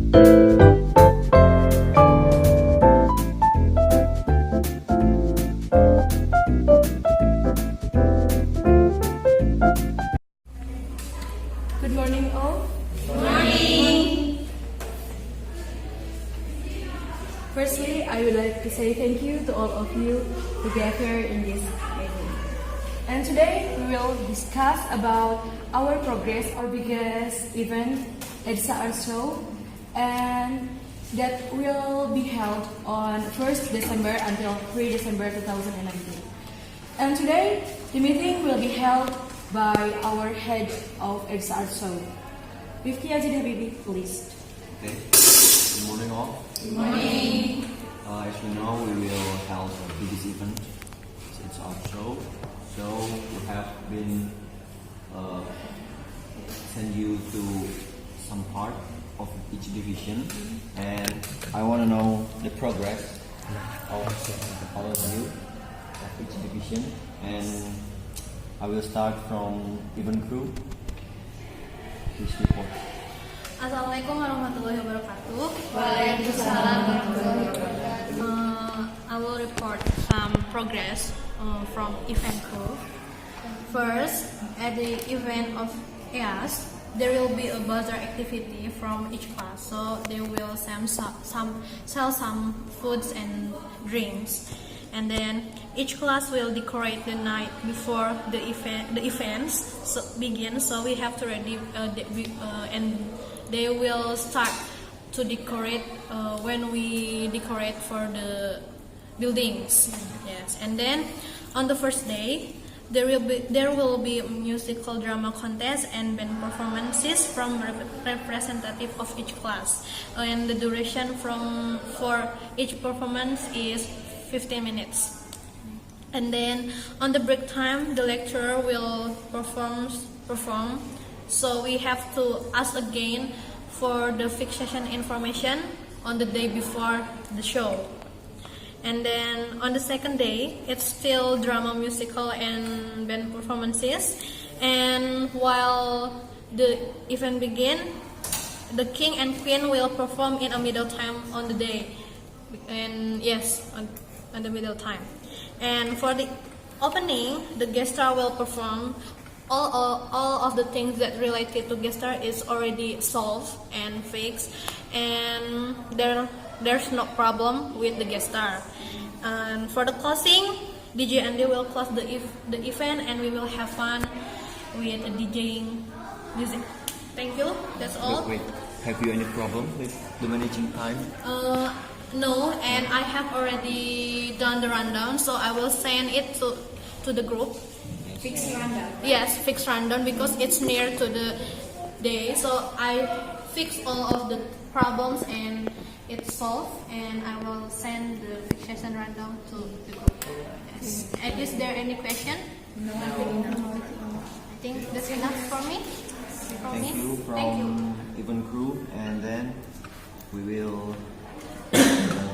Good morning all. Good morning. Firstly, I would like to say thank you to all of you who gather in this meeting. And today we will discuss about our progress, our biggest event, EDSA Art Show, and that will be held on 1st December until 3 December 2019. And today, the meeting will be held by our head of EDSA Art Show. Rifki Azid Habibi, please. Okay. Good morning all. Good morning. As you know, we will hold our biggest event. It's our show. So we have been send you to some part of each division, and I want to know the progress of all of you of each division. And I will start from event crew. Please report. Assalamualaikum warahmatullahi wabarakatuh. Waalaikumsalam warahmatullahi wabarakatuh. I will report some progress from event crew. First, at the event of EAS, there will be a buzzer activity from each class. So they will sell some foods and drinks. And then each class will decorate the night before the events begin. So we have to ready and they will start to decorate when we decorate for the buildings. Yes, and then on the first day there will be a musical drama contest and band performances from representative of each class. And the duration for each performance is 15 minutes. And then on the break time, the lecturer will perform. So we have to ask again for the fixation information on the day before the show. And then on the second day, it's still drama, musical, and band performances. And while the event begins, the king and queen will perform in a middle time on the day. And yes, on the middle time. And for the opening, the guest star will perform. All of the things that related to guest star is already solved and fixed, and there's no problem with the guest star. And for the closing, DJ Andy will close the event, and we will have fun with the DJing music. Thank you. That's all. Wait. Have you any problem with the managing time? No, and I have already done the rundown, so I will send it to the group. Fixed rundown. Yes, fixed rundown because it's near to the day. So I fix all of the problems and it's solved, and I will send the fixation rundown to the group. Yes. And is there any question? No. I think that's enough for me. Thank you from Thank you. event crew, and then we will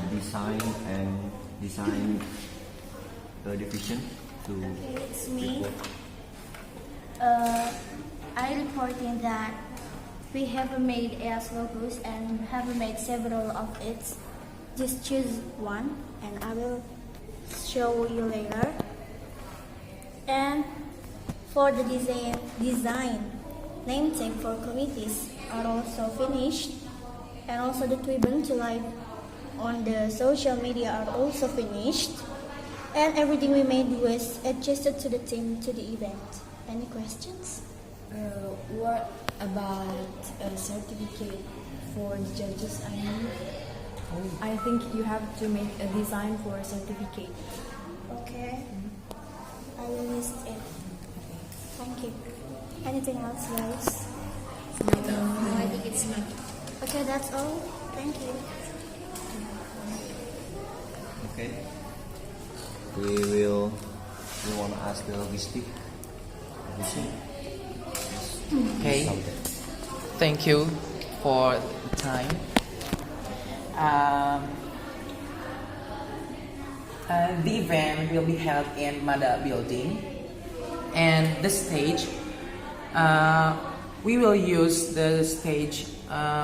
design the division to It's me. report. I reporting that we have made EAS logos and have made several of it. Just choose one and I will show you later. And for the design name tag for committees are also finished, and also the ribbon to live on the social media are also finished. And everything we made was adjusted to the theme to the event. Any questions? What about a certificate for the judges? I think you have to make a design for a certificate. Okay. I will list it. Thank you. Anything else, guys? No, I think it's not. Okay, that's all. Thank you. Okay. We want to ask the logistic. Okay, thank you for the time. The event will be held in Mada building, and the stage, we will use the stage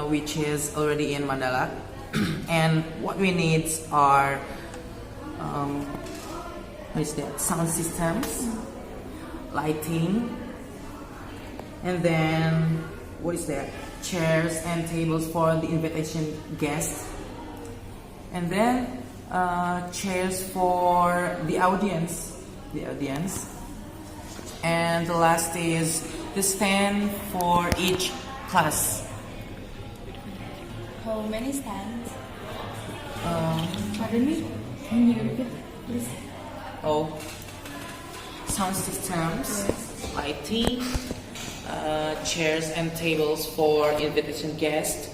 which is already in mandala. And what we need are what is that? Sound systems, lighting, and then what is that? Chairs and tables for the invitation guests, and then chairs for the audience, and the last is the stand for each class. How many stands? Pardon me? Can you repeat, please? Oh, sound systems, lighting, chairs and tables for invitation guests,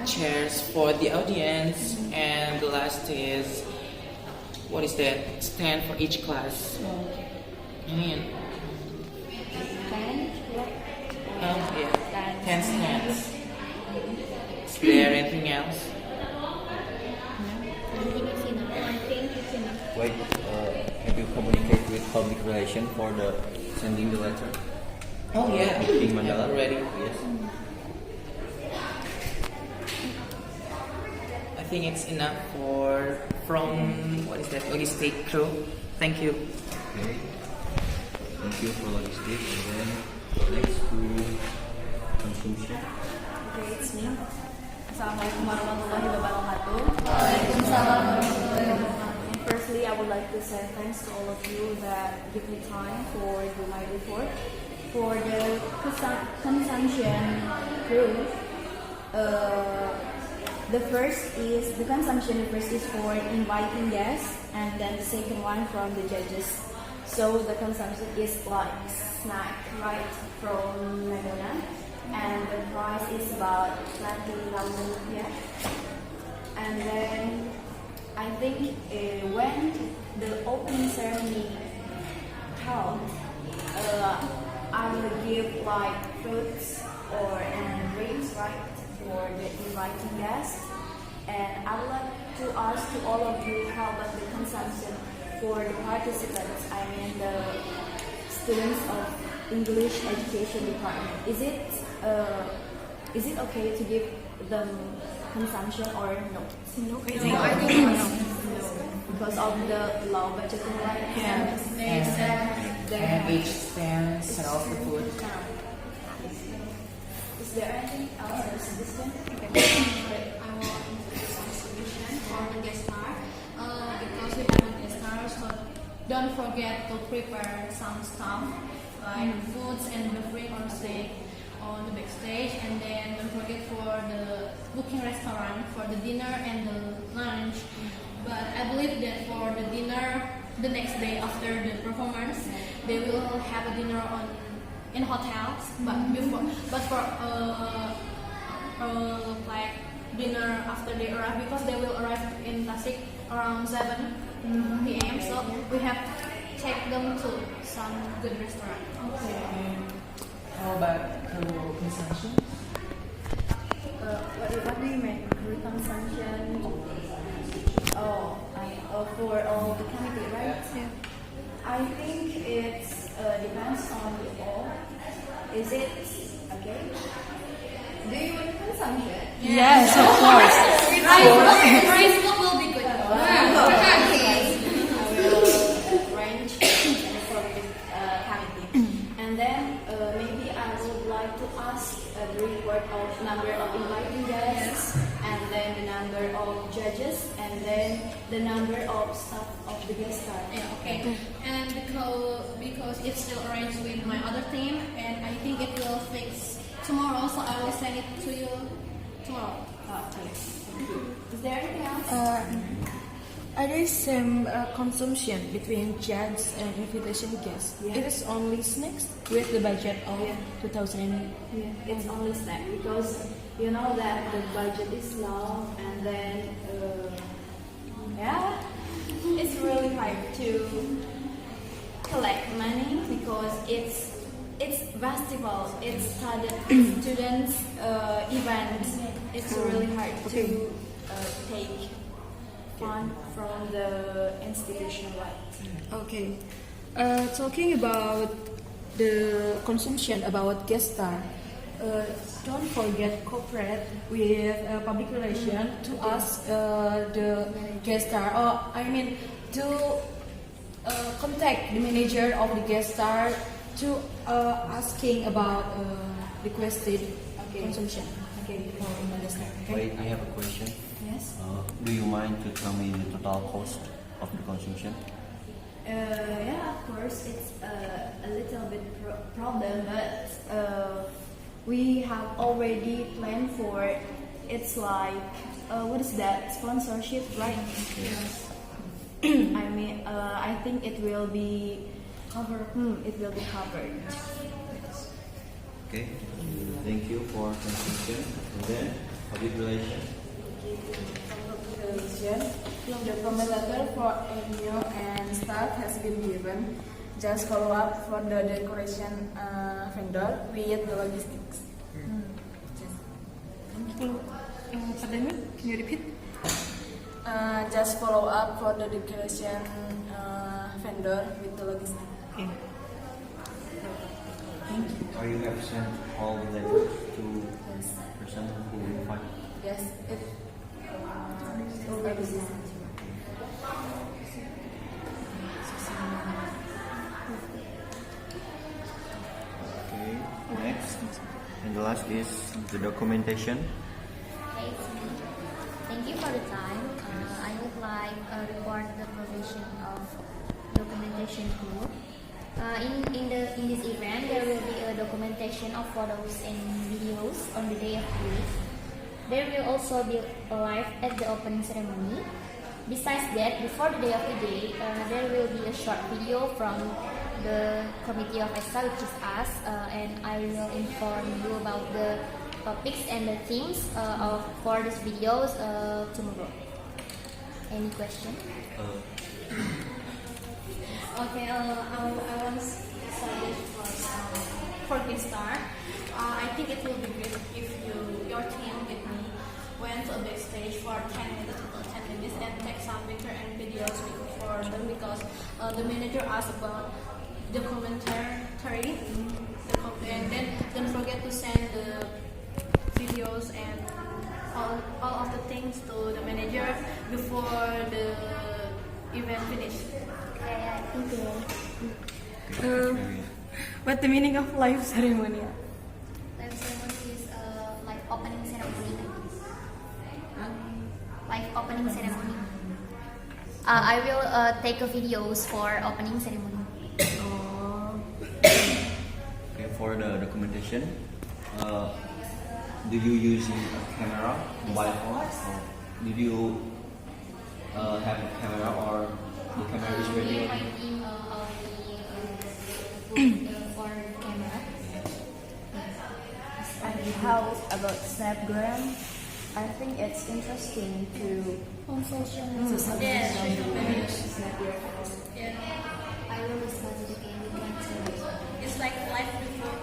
chairs for the audience, and the last is what is that? Stand for each class. And, yeah, 10 stands. Is there anything else? Wait, have you communicated with public relation for the sending the letter? Oh yeah, In mandala? already. Yes. I think it's enough from what is that, logistic crew. Thank you. Okay. Thank you for logistics. And then next to consumption. Okay, it's me. Assalamualaikum warahmatullahi wabarakatuh. Waalaikumsalam warahmatullahi wabarakatuh. Firstly, I would like to say thanks to all of you that give me time for do my report. For the consumption crew, the first is for inviting guests, and then the second one from the judges. So the consumption is like snack right from McDonald's, and the price is about 20,000 rupiah. And then I think when the opening ceremony held, I will give like fruits and drinks right for the inviting guests. And I would like to ask to all of you how about the consumption for the participants, I mean the students of English Education Department. Is it okay to give them consumption or no? No, I think no. Because of the low budgeting, right? And each stand sells the food. Is there anything else or suggestion? I want some solution for the guest star. Because we have a guest star, so don't forget to prepare some stuff like foods and beverage or steak on the backstage, and then don't forget for the booking restaurant for the dinner and the lunch. But I believe that for the dinner, the next day after the performance, they will have a dinner in hotels. But for like dinner after they arrive, because they will arrive in Tasik around 7 p.m. So we have to take them to some good restaurant. How about crew consumption? What do you mean? Consumption? For all the committee, right? Yeah. I think it depends on you all. Is it okay? Do you want consumption? Yes, of course. Rice will be good. I will arrange for the committee. And then maybe I would like to ask the report of number of inviting guests, and then the number of judges, and then the number of staff of the guest star. Yeah, okay. And because it's still arranged with my other team, and I think it will fix tomorrow, so I will send it to you tomorrow. Okay. Is there anything else? Are there some consumption between judge and invitation guests? Yeah. It is only snacks with the budget of 2,000. Yeah, it's only snack because you know that the budget is low, and then it's really hard to collect money because it's festival, it's students event. It's really hard to take fund from the institution, right? Okay. Talking about the consumption about guest star, don't forget cooperate with public relation to ask the guest star, or I mean to contact the manager of the guest star to asking about requested consumption. Okay, for understand. Okay. Wait, I have a question. Yes. Do you mind to tell me the total cost of the consumption? Yeah, of course, it's a little bit problem, but we have already planned for it. It's like what is that, sponsorship, right? Yes. I mean, I think it will be covered. It will be covered. Okay, thank you for consumption. And then public relation. The comment letter for Enyo and staff has been given. Just follow up for the decoration vendor with the logistics. Pardon me, can you repeat? Just follow up for the decoration vendor with the logistics. Okay. Or you have sent all the letters to person who will find? Yes, it. Okay, next. And the last is the documentation. Hey, it's me. Thank you for the time. I would like report the provision of documentation group. In this event, there will be a documentation of photos and videos on the day of the week. There will also be a live at the opening ceremony. Besides that, before the day of the day, there will be a short video from the committee of EDSA, which is us, and I will inform you about the topics and the themes for these videos tomorrow. Any question? Okay, I want to suggest for this start. I think it will be great if your team with me went to a backstage for 10 minutes and take some picture and videos for them, because the manager asked about the commentary, and then don't forget to send the videos and all of the things to the manager before the event finish. What the meaning of live ceremony? Live ceremony is like opening ceremony. Like opening ceremony. I will take a videos for opening ceremony. Okay, for the documentation, do you using a camera, mobile phone, or did you have a camera, or the camera is ready? My team for camera. And how about Snapgram? I think it's interesting to On social Yeah, I will discuss it again with my team. it's like live before.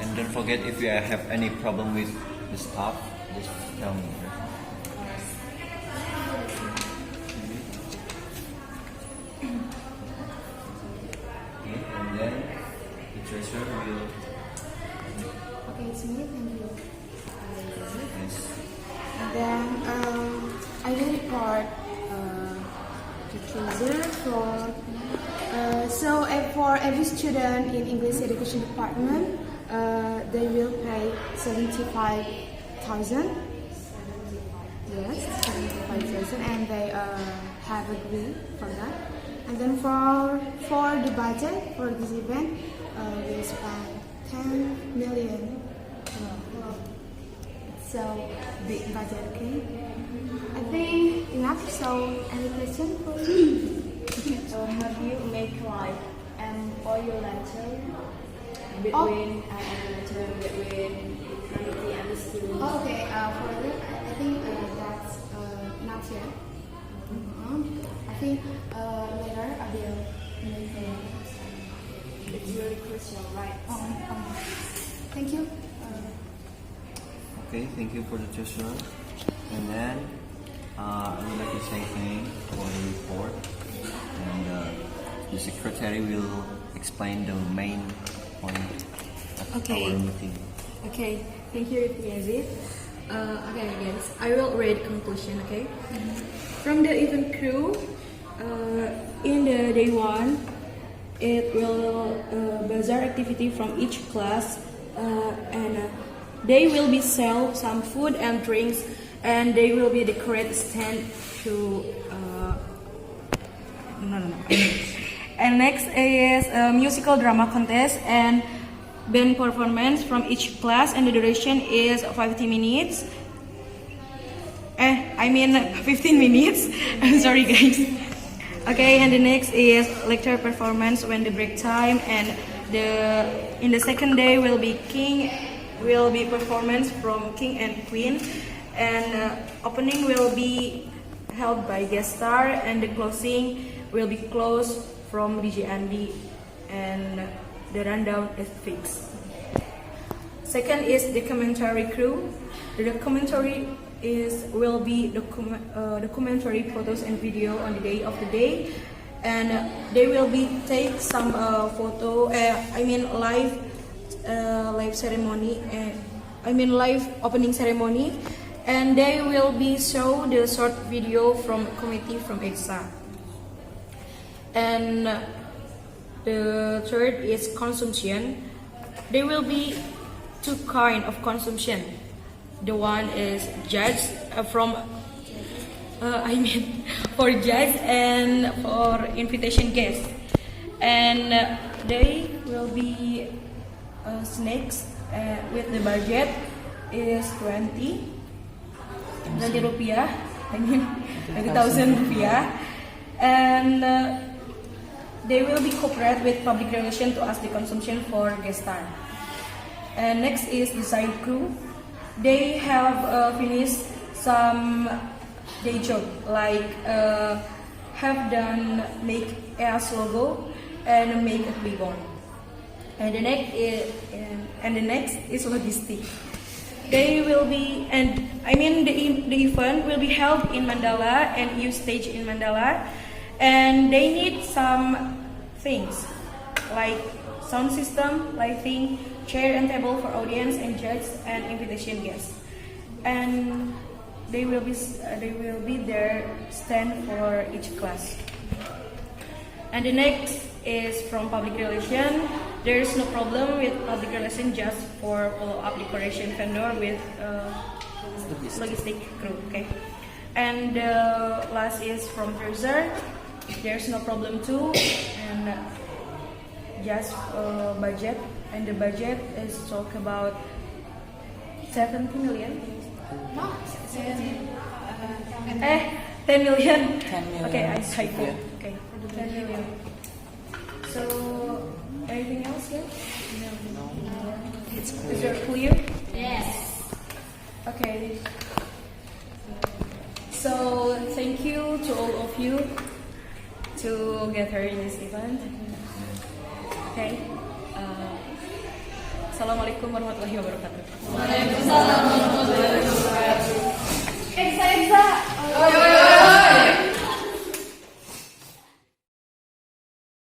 And don't forget, if you have any problem with the staff, just tell me. Okay, and then the treasurer will. Okay, it's me. Thank you. Yes. And then I will report the treasure for for every student in English education department, they will pay 75,000. Yes, 75,000, and they have agreed for that. And then for the budget for this event, we spend 10 million. So big budget, okay? I think enough. So any question for me? Have you make like MOU letter between between committee and the student? Oh, okay. For that, I think that's not yet. I think later I will make it. It's really crucial, right? Thank you. Okay, thank you for the treasurer. And then I would like to say thank for the report. And the secretary will explain the main point at Okay. our meeting. Okay, thank you, Yazid. Okay, guys, I will read conclusion. Okay, from the event crew, in the day 1, it will bazaar activity from each class, and they will be sell some food and drinks, and they will be decorate stand to. And next is a musical drama contest and band performance from each class, and the duration is 50 minutes. 15 minutes. I'm sorry, guys. Okay, and the next is lecture performance when the break time, and in the second day will be performance from King and Queen, and opening will be held by guest star, and the closing will be closed from DJ Andy, and the rundown is fixed. Second is documentary crew. The documentary will be documentary photos and video on the day of the day, and they will be take some live ceremony, live opening ceremony, and they will be show the short video from committee from EDSA. And the third is consumption. There will be two kind of consumption. The one is judge for judge and for invitation guests, and they will be snacks with the budget is 20 rupiah, 20,000 rupiah, and they will be cooperate with public relation to ask the consumption for guest star. And next is design crew. They have finished some day job, like have done make EAS logo and make a ribbon. And the next is logistic. They will be, the event will be held in Mandala and use stage in Mandala, and they need some things like sound system, lighting, chair and table for audience and judge and invitation guests, and they will be there stand for each class. And the next is from public relation. There is no problem with public relation, just for follow-up decoration vendor with logistic crew. Okay, and the last is from treasurer. There's no problem too, and just budget, and the budget is talk about 70 million. No, 10 million. 10 million. Okay, I typo. Okay, 10 million. So, anything else here? No. Is it clear? Yes. Okay. So, thank you to all of you to get her in this event. Okay. Assalamualaikum warahmatullahi wabarakatuh. Waalaikumsalam.